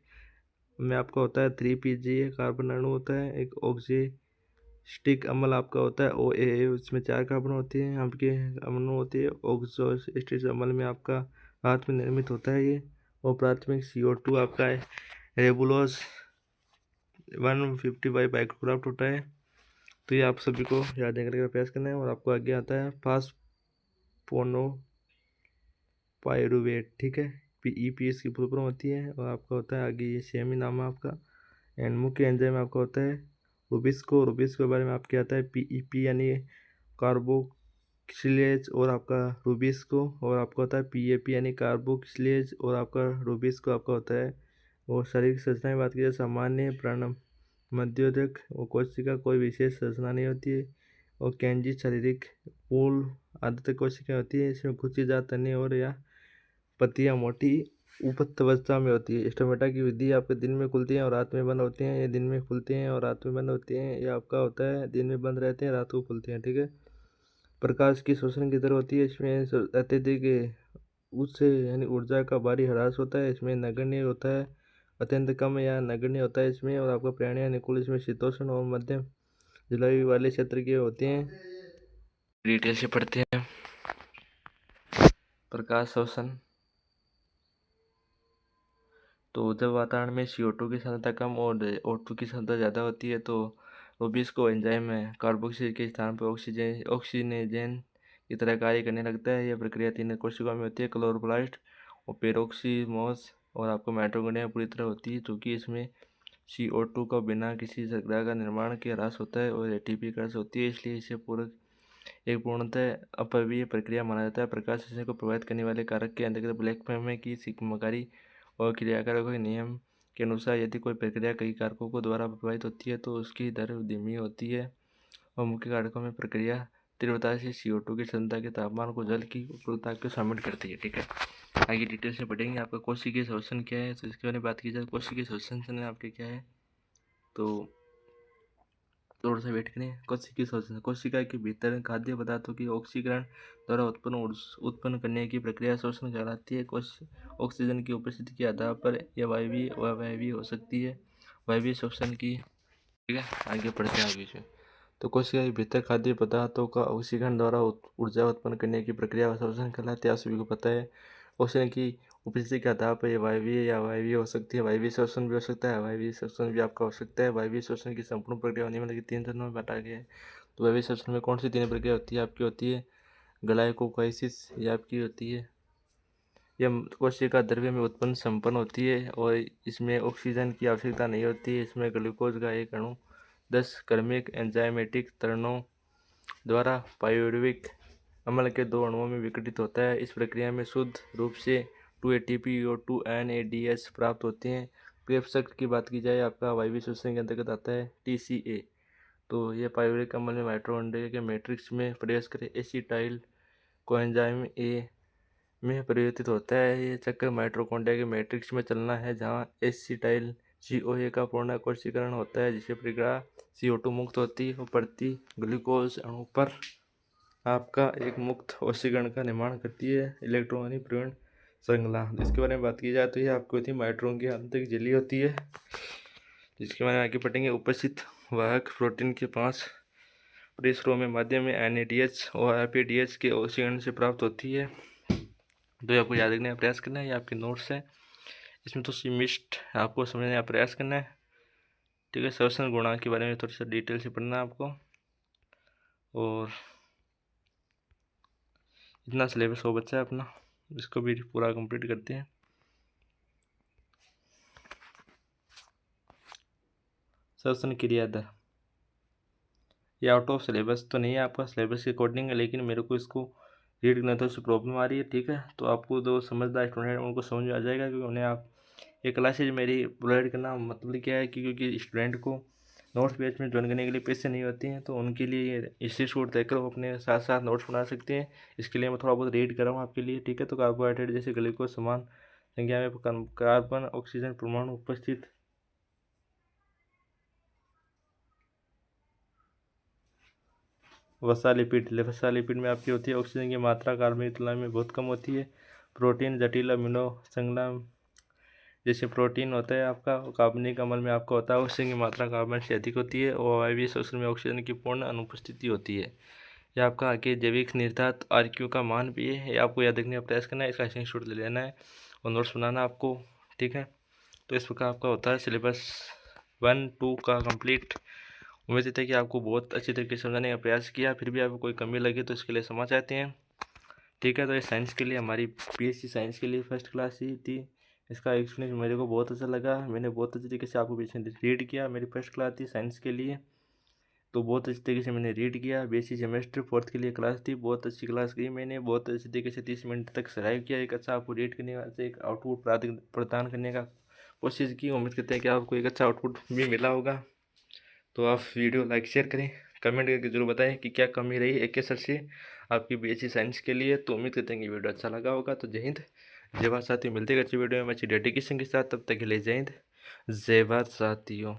में आपका होता है 3PGA कार्बन अणु होता है। एक ऑक्सीस्टिक अम्ल आपका होता है OAA, उसमें 4 कार्बन होती है आपके अणु होती है। ऑक्सोस्टिक अम्ल में आपका हाथ में निर्मित होता है ये। और प्राथमिक CO2 आपका है रेबुलोज 155 माइक्रोक्राफ्ट होता है। तो ये आप सभी को याद करने का प्रयास करना है। और आपको आगे आता है फास्फोनो पायरुवेट, ठीक है, PEP इसकी फुल फॉर्म होती है। और आपका होता है आगे ये सेम ही नाम है आपका। एंड मुख्य एंजाइम आपका होता है रूबिस्को के बारे में आपके आता है PEP यानी कार्बोक्सिलेज और आपका रूबिस्को। और आपका होता है PAP यानी कार्बोक्सिलेज और आपका रूबिस्को आपका होता है। और शारीरिक संरचना की बात की जाए सामान्य प्राण मध्योदक और कोशिका कोई विशेष संरचना नहीं होती है। और कैंजी शारीरिक पूल आदत कोशिका होती है। इसमें गुच्छीदार तने और या पत्तियां मोटी उपत्वस्था में होती है। स्टोमेटा की विधि आपके दिन में खुलती हैं और रात में बंद होती हैं। ये दिन में खुलती हैं और रात में बंद होती हैं। ये आपका होता है दिन में बंद रहते हैं, रात को खुलते हैं, ठीक है। प्रकाश की शोषण की दर होती है इसमें अत्यधिक उससे यानी ऊर्जा का भारी ह्रास होता है। इसमें नगण्य होता है, अत्यंत कम या नगण्य होता है इसमें। और आपका प्राणी अनुकूल इसमें शीतोष्ण और मध्यम जलवायु वाले क्षेत्र के होते हैं। डिटेल से पढ़ते हैं। प्रकाश शोषण, तो जब वातावरण में CO2 की सांद्रता कम और O2 की सांद्रता ज़्यादा होती है तो रूबिस्को एंजाइम में कार्बोक्सिल के स्थान पर ऑक्सीजन की तरह कार्य करने लगता है। यह प्रक्रिया 3 कोशिकाओं में होती है, क्लोरोप्लास्ट और पेरोक्सीमोस। और आपको माइटोकॉन्ड्रिया पूरी तरह होती है क्योंकि इसमें CO2 का बिना किसी श्रृंखला का निर्माण के ह्रास होता है और ATP का ह्रास होती है, इसलिए इसे पूरक एक पूर्णतः अपव्यय प्रक्रिया माना जाता है। प्रकाश संश्लेषण को प्रभावित करने वाले कारक के अंतर्गत ब्लैकफैम की सिग्माकारी और क्रियाकारकों के नियम के अनुसार यदि कोई प्रक्रिया कई कारकों को द्वारा प्रभावित होती है तो उसकी दर धीमी होती है। और मुख्य कारकों में प्रक्रिया तीव्रता से CO2 की क्षमता के तापमान को जल की उपलब्धता को शामिल करती है, ठीक है। आगे डिटेल से पढ़ेंगे। आपका कोशिकीय शोषण क्या है, तो इसके बारे में बात की जाए। कोशिकीय शोषण आपके क्या है, तो थोड़ा सा वेट करें। कोशिकीय शोषण कोशिका के भीतर खाद्य पदार्थों की ऑक्सीकरण द्वारा उत्पन्न करने की प्रक्रिया शोषण कहलाती है। ऑक्सीजन की उपस्थिति के आधार पर यह वायवीय व अवायवीय हो सकती है। वायवीय शोषण की, ठीक है, आगे बढ़ते हैं आगे से। तो कोशिका के भीतर खाद्य पदार्थों का ऑक्सीकरण द्वारा ऊर्जा उत्पन्न करने की प्रक्रिया शोषण कहलाती है। आप सभी को पता है ऑक्सीजन की उपस्थिति के आधार पर यह वायवीय या अवायवीय हो सकती है। वायवीय शोषण भी हो सकता है, अवायवीय शोषण भी आपका हो सकता है। वायवीय शोषण की संपूर्ण प्रक्रिया होने वाली 3 चरणों में बांटा गया है। तो वायवीय शोषण में कौन सी 3 प्रक्रिया होती है, आपकी होती है ग्लाइकोलाइसिस, ये आपकी होती है। यह कोशिका द्रव्य में उत्पन्न संपन्न होती है और इसमें ऑक्सीजन की आवश्यकता नहीं होती है। इसमें ग्लूकोज का एक अणु 10 क्रमिक एंजाइमेटिक चरणों द्वारा पायरुविक अम्ल के 2 अणुओं में विघटित होता है। इस प्रक्रिया में शुद्ध रूप से 2 ATP और 2 NADH प्राप्त होते हैं। क्रेब्स चक्र की बात की जाए, आपका वायवीय शोषण के अंतर्गत आता है TCA। तो यह पायरुविक अम्ल में माइटोकॉन्ड्रिया के मैट्रिक्स में प्रवेश कर एसिटाइल कोएंजाइम A में परिवर्तित होता है। ये चक्र माइटोकॉन्ड्रिया के मैट्रिक्स में चलना है जहाँ एसिटाइल CoA का पूर्ण कोशीकरण होता है, जिससे प्रक्रिया CO2 मुक्त होती है और प्रति ग्लूकोज अणु पर आपका एक मुक्त ऑक्सीकरण का निर्माण करती है इलेक्ट्रॉनिक प्रवण श्रृंखला। इसके बारे में बात की जाए तो ये आपकी होती है माइट्रोन की आंतरिक झिल्ली होती है, जिसके बारे में आगे पढ़ेंगे। उपस्थित वाहक प्रोटीन के 5 परिसरों में माध्यम में NADH और RPDH के ऑक्सीकरण से प्राप्त होती है। तो ये आपको याद रखने का प्रयास करना है, ये आपके नोट्स हैं, इसमें तो मिस्ट आपको समझने का प्रयास करना है, ठीक है। श्वसन गुणांक के बारे में थोड़ा सा डिटेल से पढ़ना है आपको। और इतना सिलेबस हो बच्चा है अपना, इसको भी पूरा कंप्लीट करते हैं। श्वसन क्रिया दर, ये आउट ऑफ सिलेबस तो नहीं है, आपका सिलेबस के अकॉर्डिंग है, लेकिन मेरे को इसको रीड करना तो उससे प्रॉब्लम आ रही है, ठीक है। तो आपको जो समझदार स्टूडेंट हैं उनको समझ में आ जाएगा, क्योंकि उन्हें आप ये क्लासेज मेरी प्रोवाइड करना मतलब क्या है कि क्योंकि स्टूडेंट को नोट्स बैच में ज्वाइन करने के लिए पैसे नहीं होती हैं, तो उनके लिए ये इंस्टीट्यूट देकर वो अपने साथ साथ नोट्स बना सकते हैं। इसके लिए मैं थोड़ा बहुत रीड कर रहा हूँ आपके लिए, ठीक है। तो कार्बोहाइड्रेट जैसे ग्लूकोज समान संख्या में कार्बन ऑक्सीजन परमाणु उपस्थित वसा लिपिड में आपकी होती है ऑक्सीजन की मात्रा कार्बन की तुलना में बहुत कम होती है। प्रोटीन जटिल अमीनो श्रृंखला जैसे प्रोटीन होता है आपका, कार्बनिक अम्ल में आपका होता है ऑक्सीजन की मात्रा कार्बन से अधिक होती है और वायवीय श्वसन में ऑक्सीजन की पूर्ण अनुपस्थिति होती है। यह आपका आगे जैविक निर्धारित RQ का मान भी है, ये आपको याद रखने का प्रयास करना है, इसका स्क्रीनशॉट ले लेना है और नोट्स बनाना आपको, ठीक है। तो इस प्रकार आपका होता है सिलेबस 1-2 का कंप्लीट। उम्मीद है कि आपको बहुत अच्छी तरीके से समझाने का प्रयास किया, फिर भी आपको कोई कमी लगे तो इसके लिए क्षमा चाहते हैं, ठीक है। तो ये साइंस के लिए हमारी PSC साइंस के लिए फर्स्ट क्लास ही थी। इसका एक्सपीरियंस मेरे को बहुत अच्छा लगा, मैंने बहुत अच्छी तरीके से आपको बीच में रीड किया। मेरी फर्स्ट क्लास थी साइंस के लिए, तो बहुत अच्छी तरीके से मैंने रीड किया। BSc सेमेस्टर 4th के लिए क्लास थी, बहुत अच्छी क्लास की मैंने, बहुत अच्छी तरीके से 30 मिनट तक सर्वाइव किया। एक अच्छा आपको रीड करने का, एक आउटपुट प्रदान करने का कोशिश की। उम्मीद करते हैं कि आपको एक अच्छा आउटपुट भी मिला होगा। तो आप वीडियो लाइक शेयर करें, कमेंट करके जरूर बताएं कि क्या कमी रही एक सर से आपकी BSc साइंस के लिए। तो उम्मीद करते हैं कि वीडियो अच्छा लगा होगा। तो जय हिंद, जय भारत साथियों, मिलते हैं अच्छी वीडियो में अच्छी डेडिकेशन के साथ, तब तक के लिए जय हिंद, जय भारत साथियों।